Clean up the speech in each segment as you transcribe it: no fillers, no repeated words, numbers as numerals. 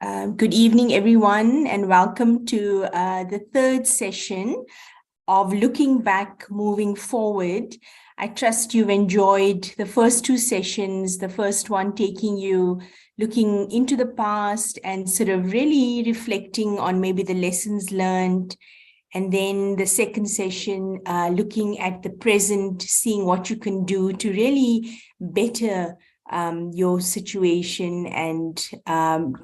Good evening, everyone, and welcome to the third session of Looking Back, Moving Forward. I trust you've enjoyed the first two sessions, the first one taking you looking into the past and sort of really reflecting on maybe the lessons learned. And then the second session, looking at the present, seeing what you can do to really better your situation and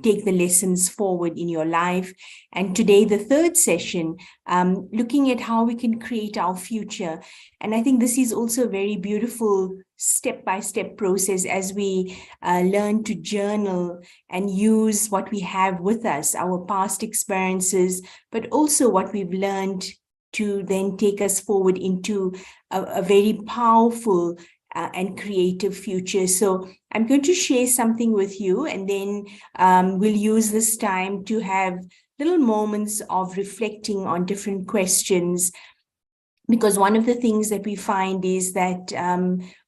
take the lessons forward in your life. And today, the third session, looking at how we can create our future. And I think this is also a very beautiful step-by-step process as we learn to journal and use what we have with us, our past experiences, but also what we've learned to then take us forward into a very powerful and creative future. So I'm going to share something with you, and then we'll use this time to have little moments of reflecting on different questions. Because one of the things that we find is that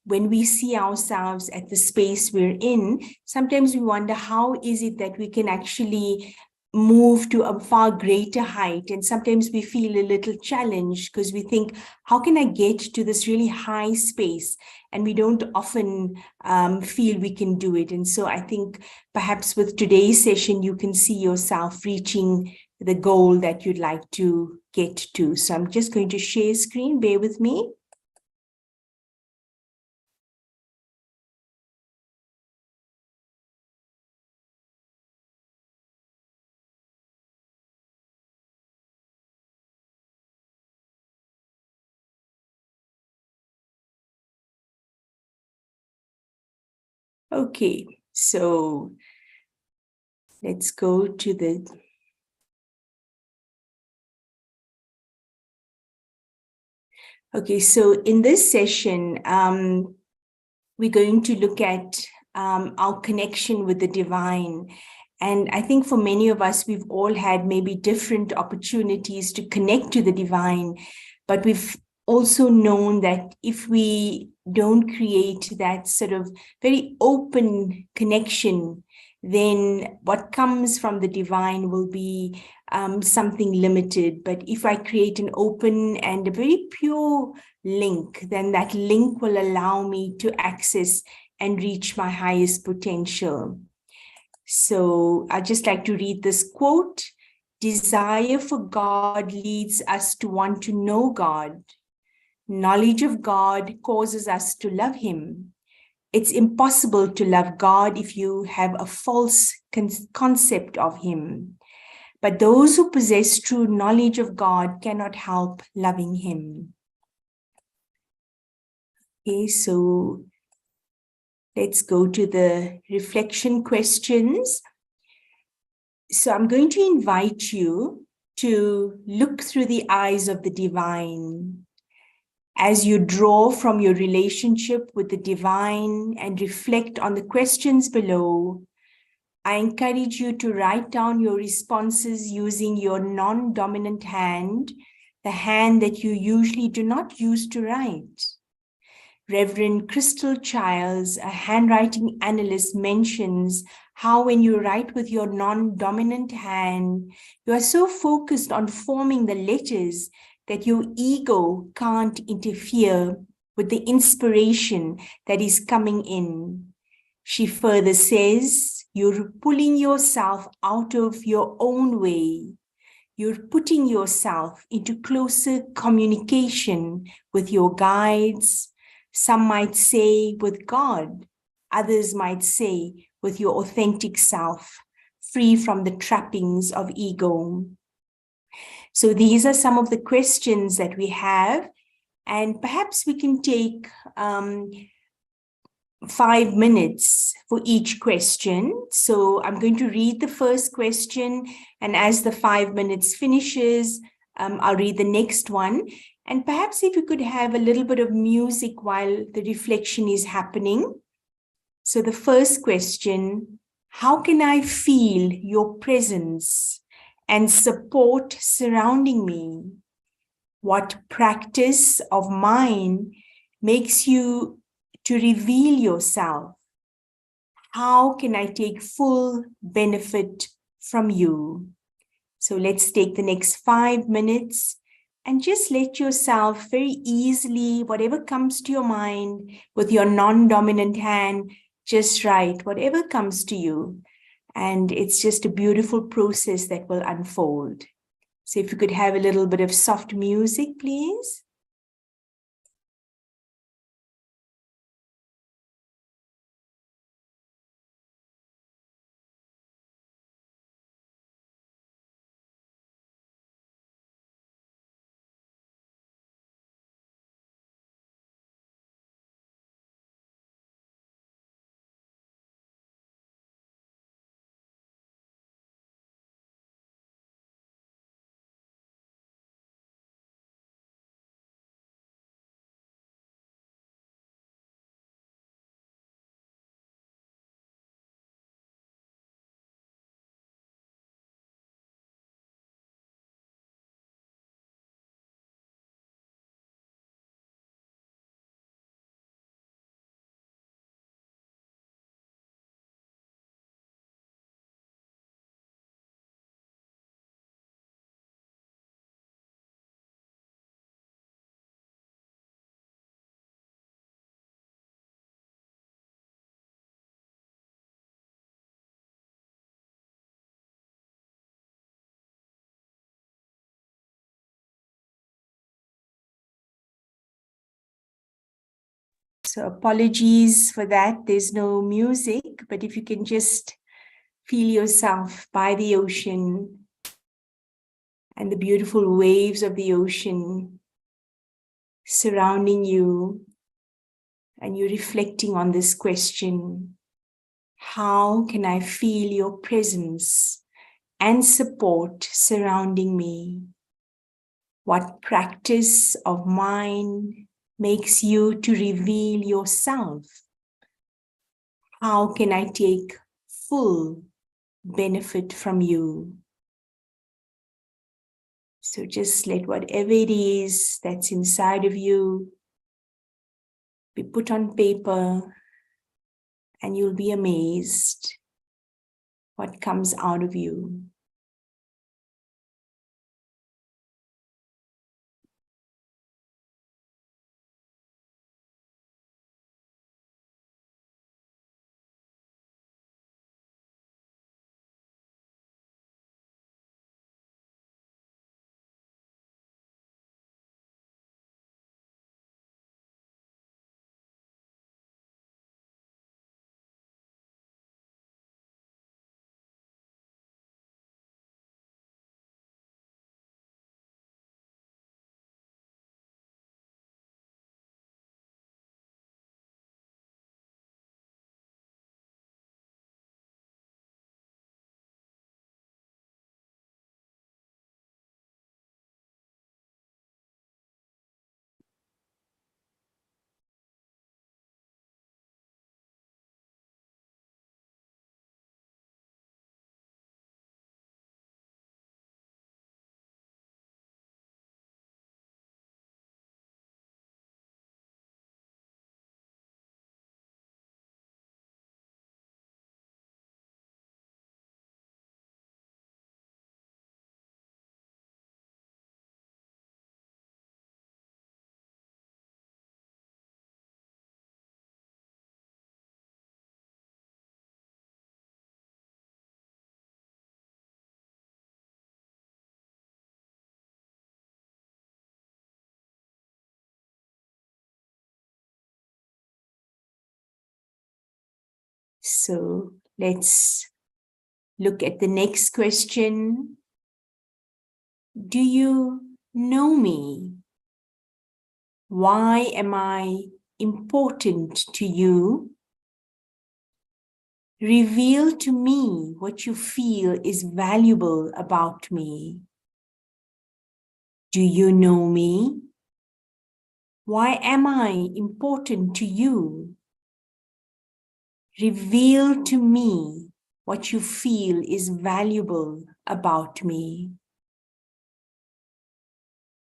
when we see ourselves at the space we're in, sometimes we wonder, how is it that we can actually move to a far greater height? And sometimes we feel a little challenged because we think, how can I get to this really high space? And we don't often feel we can do it. And so I think perhaps with today's session, you can see yourself reaching the goal that you'd like to get to. So I'm just going to share screen, bear with me. Okay, so let's go to the... Okay, so in this session, we're going to look at our connection with the divine. And I think for many of us, we've all had maybe different opportunities to connect to the divine, but we've also known that if we don't create that sort of very open connection, then what comes from the divine will be something limited. But if I create an open and a very pure link, then that link will allow me to access and reach my highest potential. So I'd just like to read this quote. Desire for God leads us to want to know God. Knowledge of God causes us to love him. It's impossible to love God if you have a false concept of him. But those who possess true knowledge of God cannot help loving him. Okay, so let's go to the reflection questions. So I'm going to invite you to look through the eyes of the divine. As you draw from your relationship with the divine and reflect on the questions below, I encourage you to write down your responses using your non-dominant hand, the hand that you usually do not use to write. Reverend Crystal Childs, a handwriting analyst, mentions how when you write with your non-dominant hand, you are so focused on forming the letters that your ego can't interfere with the inspiration that is coming in. She further says, you're pulling yourself out of your own way. You're putting yourself into closer communication with your guides. Some might say with God. Others might say with your authentic self, free from the trappings of ego. So these are some of the questions that we have, and perhaps we can take 5 minutes for each question. So I'm going to read the first question, and as the 5 minutes finishes, I'll read the next one. And perhaps if you could have a little bit of music while the reflection is happening. So the first question, how can I feel your presence and support surrounding me? What practice of mine makes you to reveal yourself? How can I take full benefit from you. So let's take the next 5 minutes and just let yourself very easily, whatever comes to your mind with your non-dominant hand, just write whatever comes to you. And it's just a beautiful process that will unfold. So if you could have a little bit of soft music, please. So apologies for that. There's no music, but if you can just feel yourself by the ocean and the beautiful waves of the ocean surrounding you, and you're reflecting on this question, how can I feel your presence and support surrounding me? What practice of mine makes you to reveal yourself? How can I take full benefit from you? So just let whatever it is that's inside of you be put on paper, and you'll be amazed what comes out of you. So let's look at the next question. Do you know me? Why am I important to you? Reveal to me what you feel is valuable about me. Do you know me? Why am I important to you? Reveal to me what you feel is valuable about me.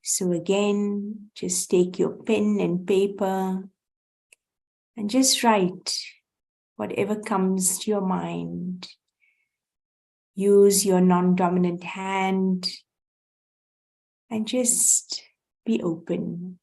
So again, just take your pen and paper and just write whatever comes to your mind. use your non-dominant hand and just be open.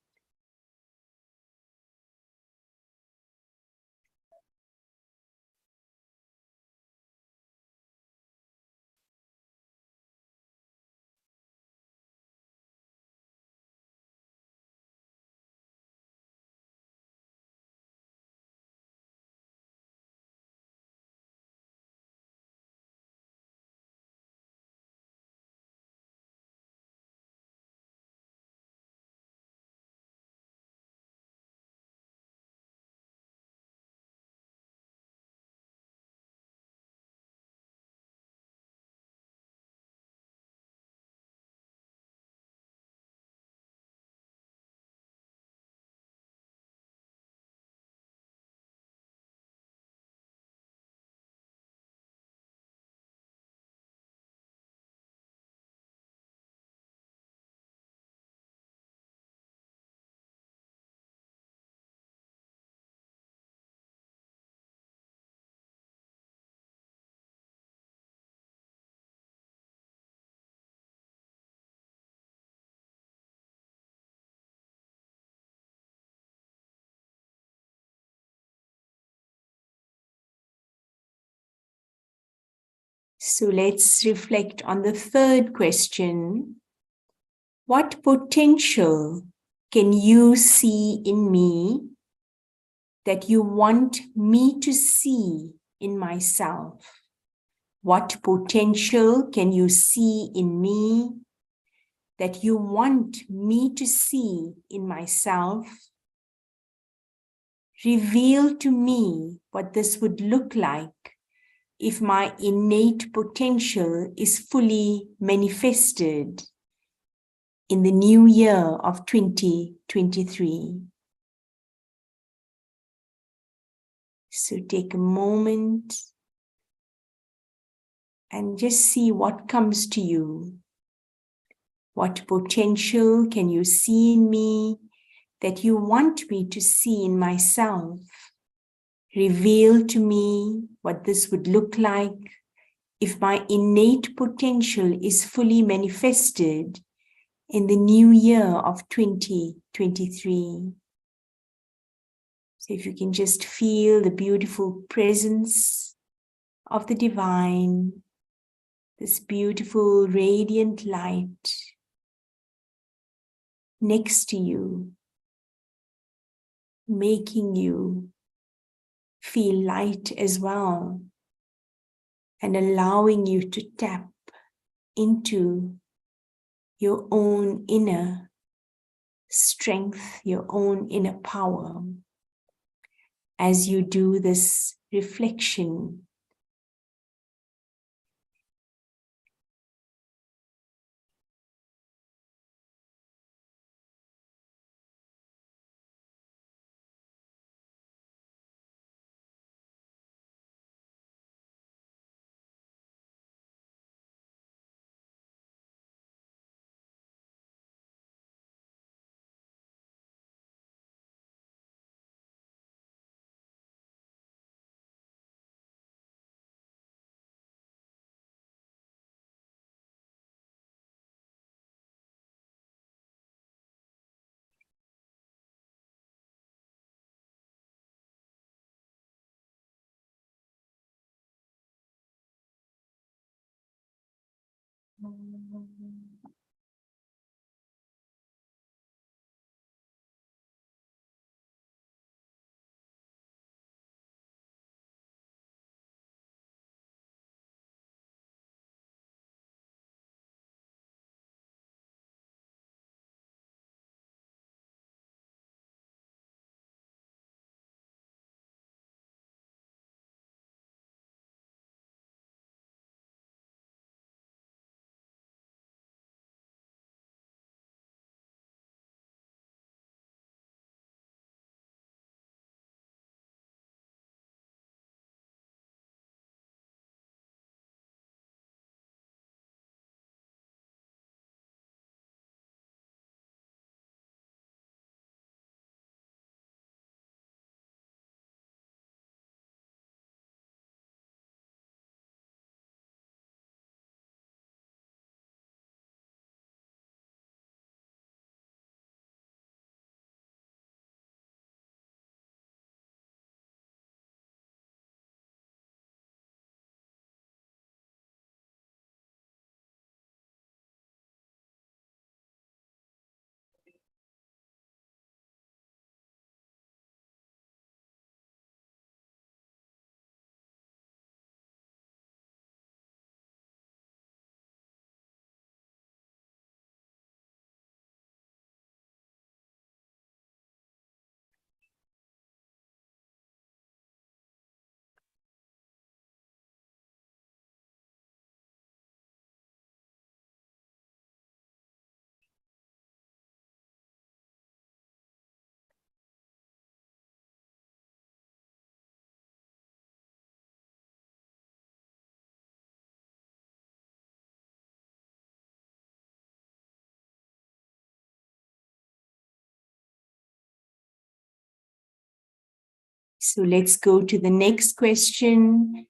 So let's reflect on the third question. What potential can you see in me that you want me to see in myself? What potential can you see in me that you want me to see in myself? Reveal to me what this would look like if my innate potential is fully manifested in the new year of 2023. So take a moment and just see what comes to you. What potential can you see in me that you want me to see in myself? Reveal to me what this would look like if my innate potential is fully manifested in the new year of 2023. So if you can just feel the beautiful presence of the divine, this beautiful radiant light next to you, making you feel light as well, and allowing you to tap into your own inner strength, your own inner power. As you do this reflection, So let's go to the next question.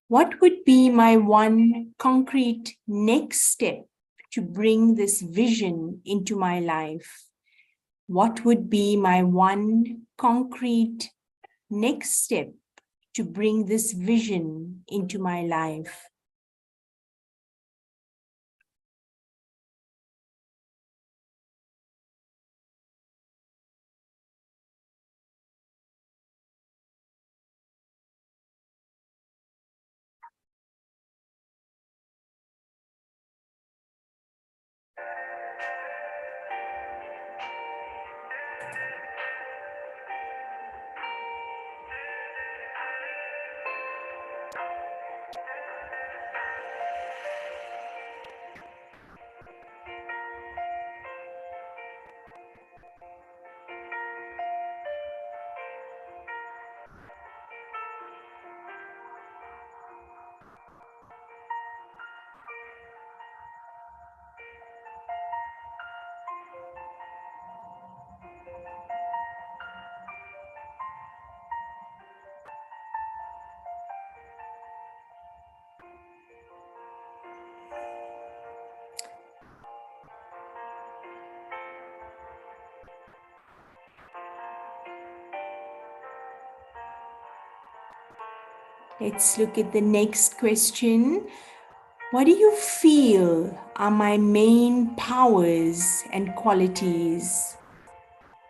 What would be my one concrete next step to bring this vision into my life? What would be my one concrete next step to bring this vision into my life? Let's look at the next question. What do you feel are my main powers and qualities?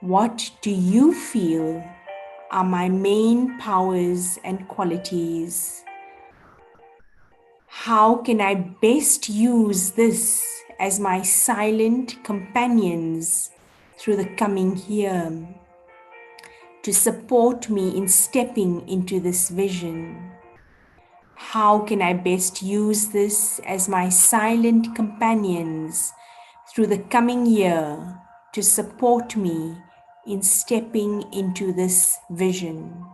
What do you feel are my main powers and qualities? How can I best use this as my silent companions through the coming year to support me in stepping into this vision? How can I best use this as my silent companions through the coming year to support me in stepping into this vision?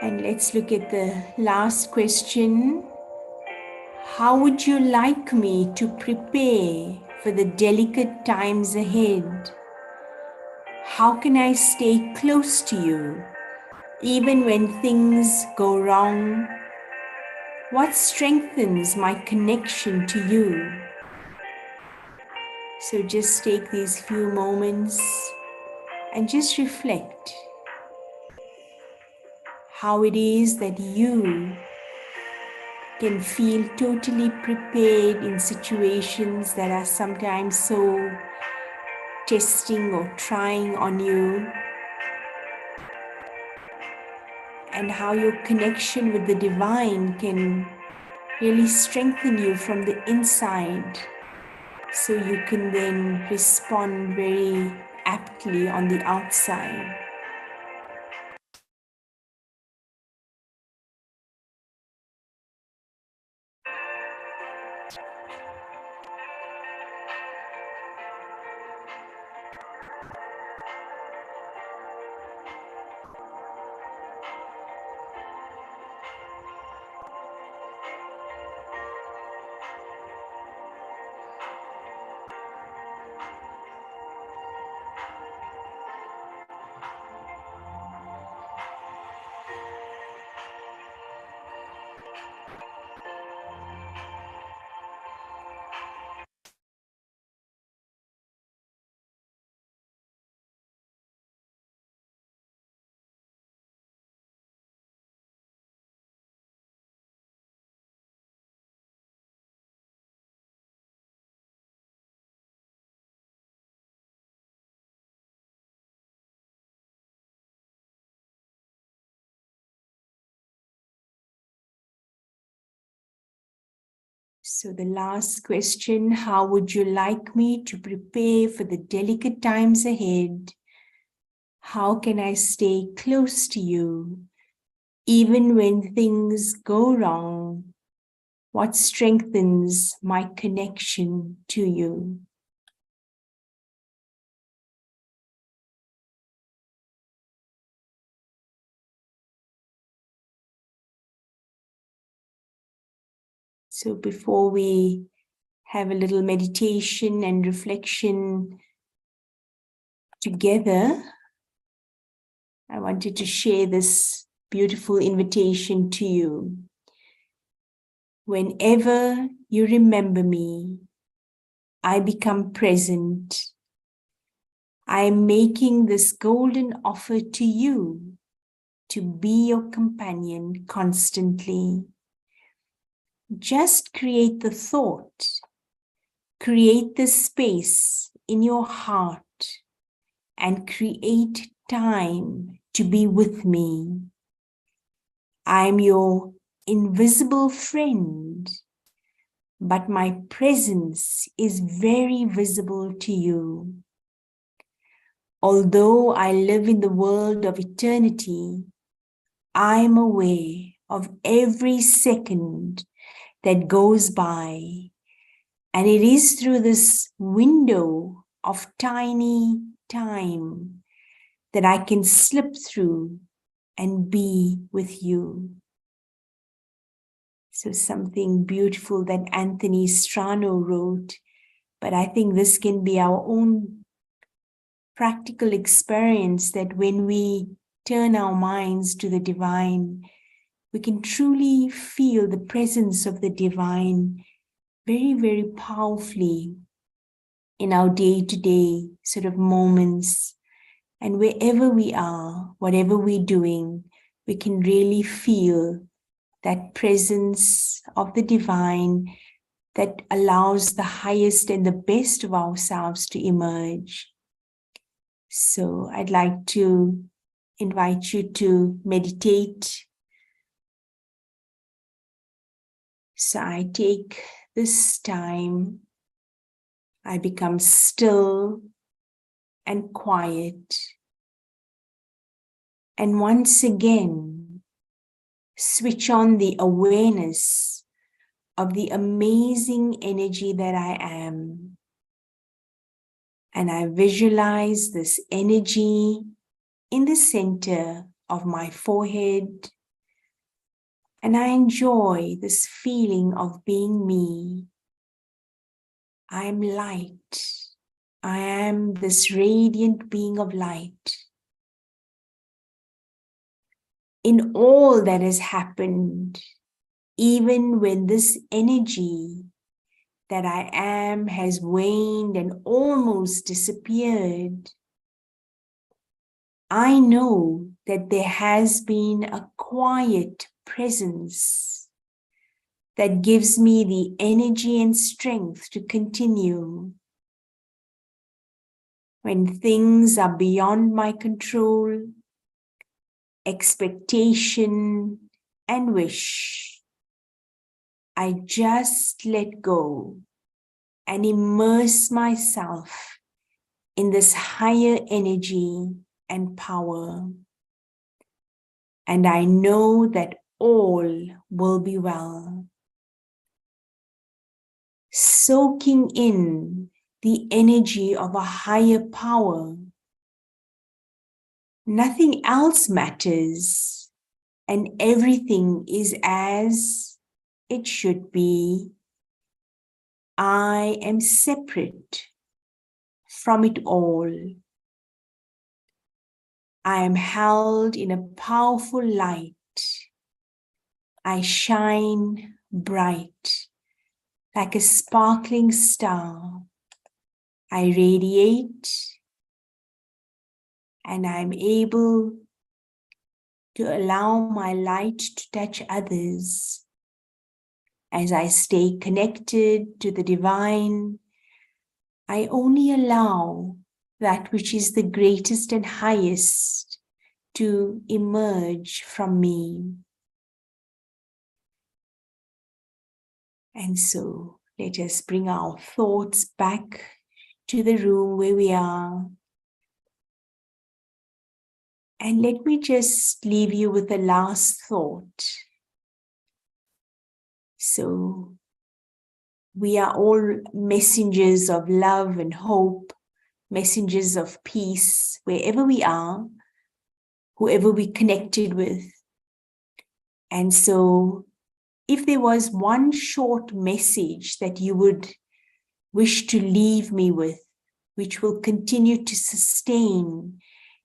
And let's look at the last question. How would you like me to prepare for the delicate times ahead? How can I stay close to you even when things go wrong? What strengthens my connection to you? So just take these few moments and just reflect how it is that you can feel totally prepared in situations that are sometimes so testing or trying on you, and how your connection with the divine can really strengthen you from the inside, so you can then respond very aptly on the outside. So the last question, how would you like me to prepare for the delicate times ahead? How can I stay close to you, even when things go wrong? What strengthens my connection to you? So before we have a little meditation and reflection together, I wanted to share this beautiful invitation to you. Whenever you remember me, I become present. I am making this golden offer to you to be your companion constantly. Just create the thought, create the space in your heart, and create time to be with me. I'm your invisible friend, but my presence is very visible to you. Although I live in the world of eternity, I'm aware of every second that goes by, and it is through this window of tiny time that I can slip through and be with you. So something beautiful that Anthony Strano wrote, but I think this can be our own practical experience, that when we turn our minds to the divine, we can truly feel the presence of the divine very, very powerfully in our day-to-day sort of moments. And wherever we are, whatever we're doing, we can really feel that presence of the divine that allows the highest and the best of ourselves to emerge. So I'd like to invite you to meditate. So I take this time, I become still and quiet. And once again, switch on the awareness of the amazing energy that I am. And I visualize this energy in the center of my forehead. And I enjoy this feeling of being me. I am light. I am this radiant being of light. In all that has happened, even when this energy that I am has waned and almost disappeared, I know that there has been a quiet presence that gives me the energy and strength to continue. When things are beyond my control, expectation, and wish, I just let go and immerse myself in this higher energy and power. And I know that all will be well. Soaking in the energy of a higher power. Nothing else matters, and everything is as it should be. I am separate from it all. I am held in a powerful light. I shine bright like a sparkling star. I radiate, and I'm able to allow my light to touch others. As I stay connected to the divine, I only allow that which is the greatest and highest to emerge from me. And so let us bring our thoughts back to the room where we are. And let me just leave you with a last thought. So we are all messengers of love and hope, messengers of peace, wherever we are, whoever we connected with. And so if there was one short message that you would wish to leave me with, which will continue to sustain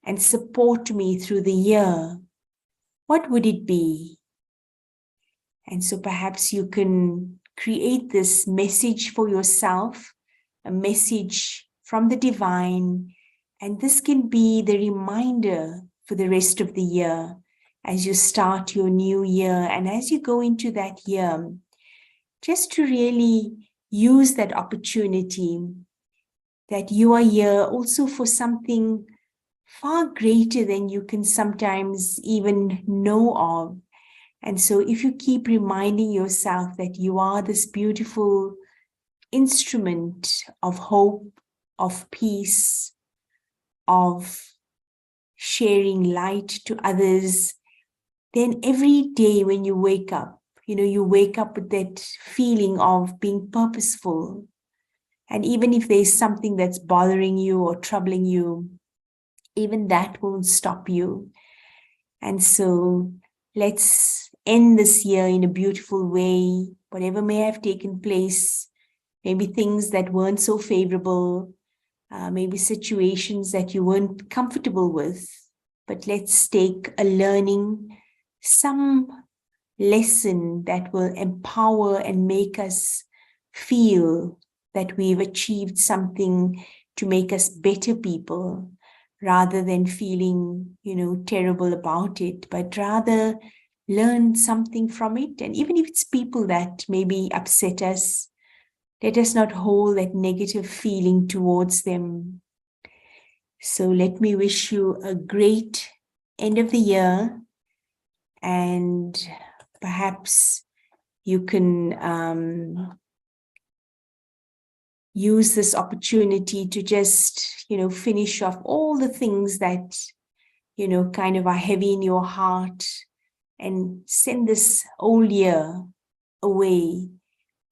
and support me through the year, what would it be? And so perhaps you can create this message for yourself, a message from the divine, and this can be the reminder for the rest of the year as you start your new year and as you go into that year, just to really use that opportunity that you are here also for something far greater than you can sometimes even know of. And so if you keep reminding yourself that you are this beautiful instrument of hope, of peace, of sharing light to others, then every day when you wake up, you wake up with that feeling of being purposeful. And even if there's something that's bothering you or troubling you, even that won't stop you. And so let's end this year in a beautiful way, whatever may have taken place, maybe things that weren't so favorable, maybe situations that you weren't comfortable with, but let's take a learning, some lesson that will empower and make us feel that we've achieved something to make us better people, rather than feeling, terrible about it, but rather learn something from it. And even if it's people that maybe upset us, let us not hold that negative feeling towards them. So let me wish you a great end of the year, and perhaps you can use this opportunity to just, finish off all the things that, kind of are heavy in your heart, and send this old year away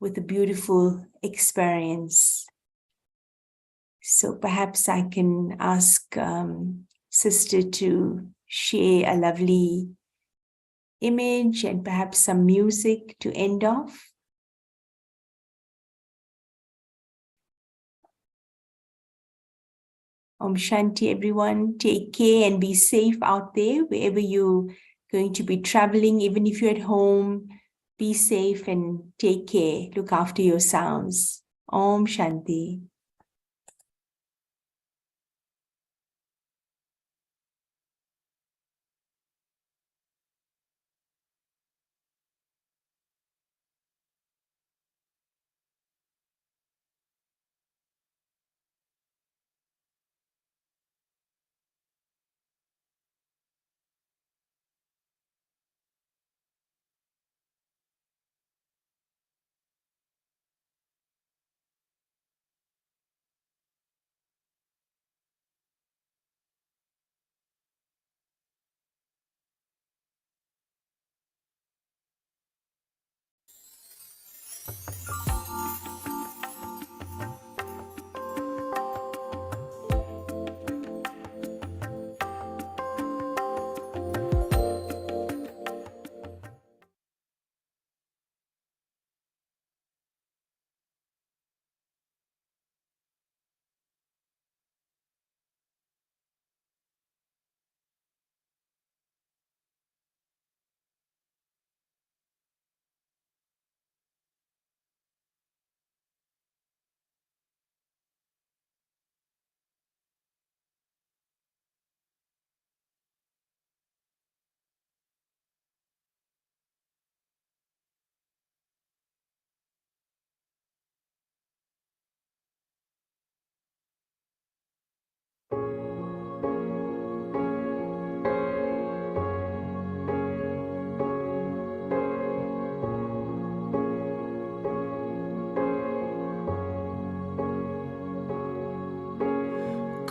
with a beautiful experience. So perhaps I can ask Sister to share a lovely image and perhaps some music to end off. Om Shanti, everyone. Take care and be safe out there, wherever you're going to be traveling, even if you're at home. Be safe and take care. Look after yourselves. Om Shanti.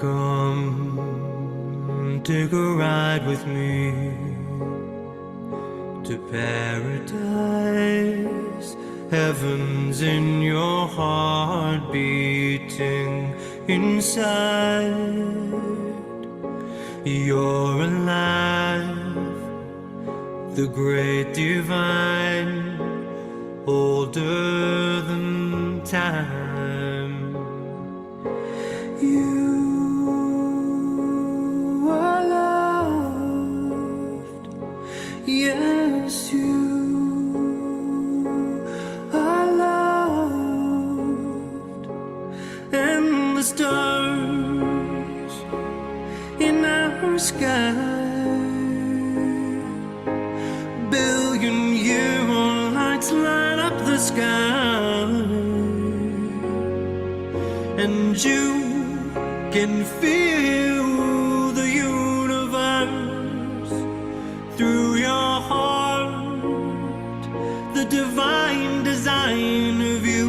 Come, take a ride with me to paradise. Heaven's in your heart beating inside. You're alive, the great divine, older than time. You are loved, yes, you are loved, and the stars in our sky, billion-year-old lights light up the sky, and you can feel the universe through your heart, the divine design of you.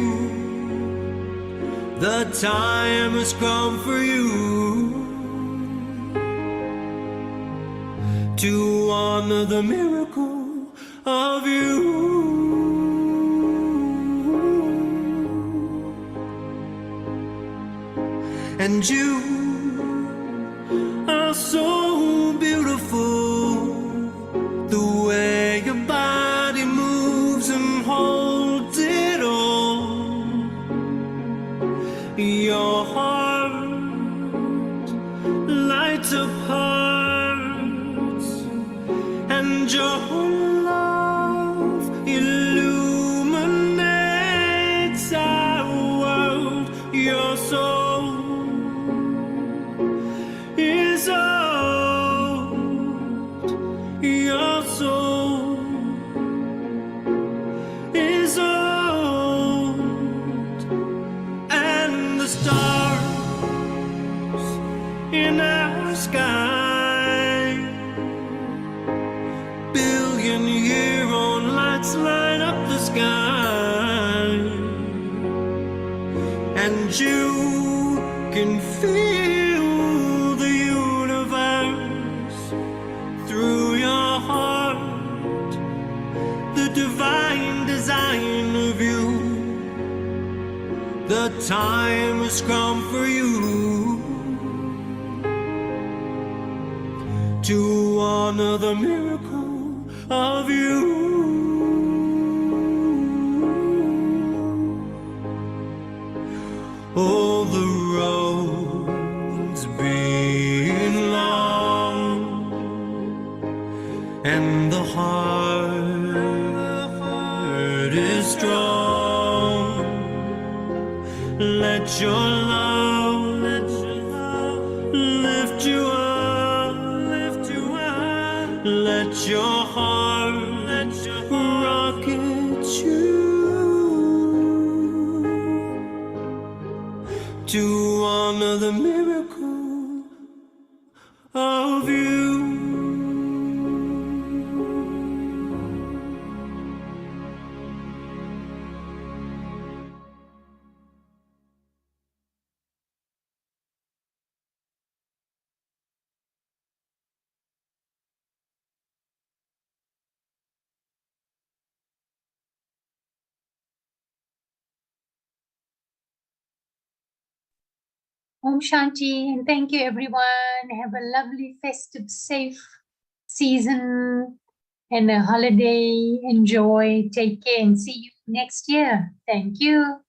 The time has come for you to honor the miracle of you. And you are so beautiful, the way your body moves and holds it all. Your heart lights up hearts, and your love illuminates our world. Your soul is old, your soul is old, and the stars in our sky, billion-year-old lights light up the sky, and you can feel the universe through your heart, the divine design of you. The time has come for you to honor the miracle of you. Oh, the roads being long, and the heart is strong. Let your love lift you up, let your heart rocket you to honor the miracle of you. Om Shanti, and thank you everyone. Have a lovely, festive, safe season and a holiday. Enjoy, take care, and see you next year. Thank you.